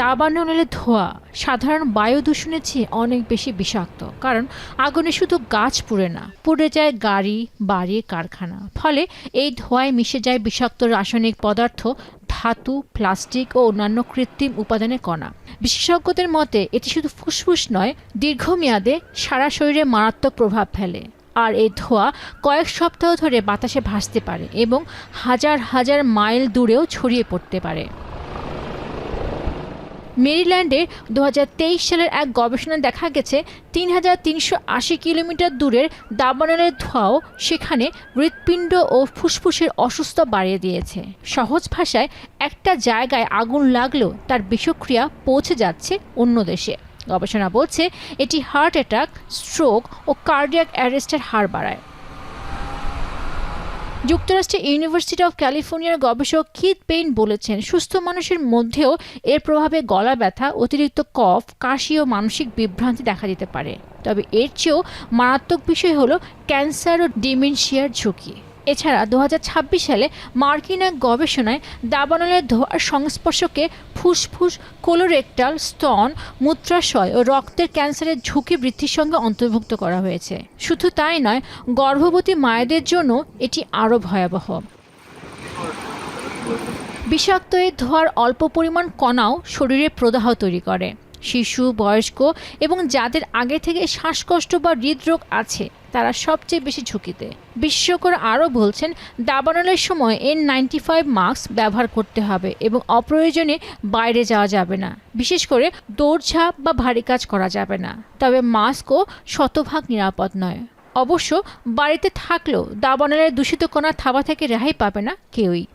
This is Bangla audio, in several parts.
দাবানলের ধোঁয়া সাধারণ বায়ু দূষণের চেয়ে অনেক বেশি বিষাক্ত, কারণ আগুনে শুধু গাছ পুড়ে না, পুড়ে যায় গাড়ি, বাড়ি, কারখানা। ফলে এই ধোঁয়ায় মিশে যায় বিষাক্ত রাসায়নিক পদার্থ, ধাতু, প্লাস্টিক ও অন্যান্য কৃত্রিম উপাদানের কণা। বিশেষজ্ঞদের মতে এটি শুধু ফুসফুস নয়, দীর্ঘমেয়াদে সারা শরীরে মারাত্মক প্রভাব ফেলে। আর এই ধোঁয়া কয়েক সপ্তাহ ধরে বাতাসে ভাসতে পারে এবং হাজার হাজার মাইল দূরেও ছড়িয়ে পড়তে পারে। মেরিল্যান্ডের 2023 সালের এক গবেষণায় দেখা গেছে 3380 কিলোমিটার দূরের দাবানলের ধোঁয়াও সেখানে হৃৎপিণ্ড ও ফুসফুসের অসুস্থতা বাড়িয়ে দিয়েছে। সহজ ভাষায়, একটা জায়গায় আগুন লাগলেও তার বিষক্রিয়া পৌঁছে যাচ্ছে অন্য দেশে। গবেষণা বলছে এটি হার্ট অ্যাটাক, স্ট্রোক ও কার্ডিয়াক অ্যারেস্টের হার বাড়ায়। যুক্তরাষ্ট্রের ইউনিভার্সিটি অফ ক্যালিফোর্নিয়ার গবেষক কিথ পেইন বলেছেন, সুস্থ মানুষের মধ্যেও এর প্রভাবে গলা ব্যথা, অতিরিক্ত কফ, কাশি ও মানসিক বিভ্রান্তি দেখা দিতে পারে। তবে এর চেয়েও মারাত্মক বিষয় হলো ক্যান্সার ও ডিমেনশিয়ার ঝুঁকি। এছাড়া 2026 সালে মার্কিন এক গবেষণায় দাবানলের ধোঁয়ার সংস্পর্শকে ফুসফুস, কোলোরেক্টাল, স্তন, মূত্রাশয় ও রক্তের ক্যান্সারের ঝুঁকি বৃদ্ধির সঙ্গে অন্তর্ভুক্ত করা হয়েছে। শুধু তাই নয়, গর্ভবতী মায়েদের জন্য এটি আরও ভয়াবহ। বিষাক্ত এই ধোঁয়ার অল্প পরিমাণ কণাও শরীরে প্রদাহ তৈরি করে। শিশু, বয়স্ক এবং যাদের আগে থেকে শ্বাসকষ্ট বা হৃদরোগ আছে তারা সবচেয়ে বেশি ঝুঁকিতে। বিশেষজ্ঞরা আরও বলছেন, দাবানলের সময় N95 মাস্ক ব্যবহার করতে হবে এবং অপ্রয়োজনে বাইরে যাওয়া যাবে না। বিশেষ করে দৌড়ঝাঁপ বা ভারী কাজ করা যাবে না। তবে মাস্কও শতভাগ নিরাপদ নয়। অবশ্য বাড়িতে থাকলেও দাবানলের দূষিত কণা থাবা থেকে রেহাই পাবে না কেউই।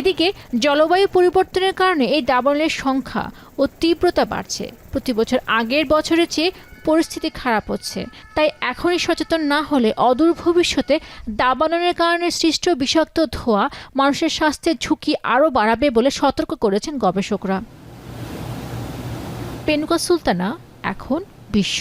এদিকে জলবায়ু পরিবর্তনের কারণে এই দাবানলের সংখ্যা ও তীব্রতা বাড়ছে। প্রতি বছর আগের বছরের চেয়ে পরিস্থিতি খারাপ হচ্ছে। তাই এখনই সচেতন না হলে অদূর ভবিষ্যতে দাবানলের কারণে সৃষ্ট বিষাক্ত ধোঁয়া মানুষের স্বাস্থ্যের ঝুঁকি আরও বাড়াবে বলে সতর্ক করেছেন গবেষকরা। পেনুকা সুলতানা, এখন বিশ্ব।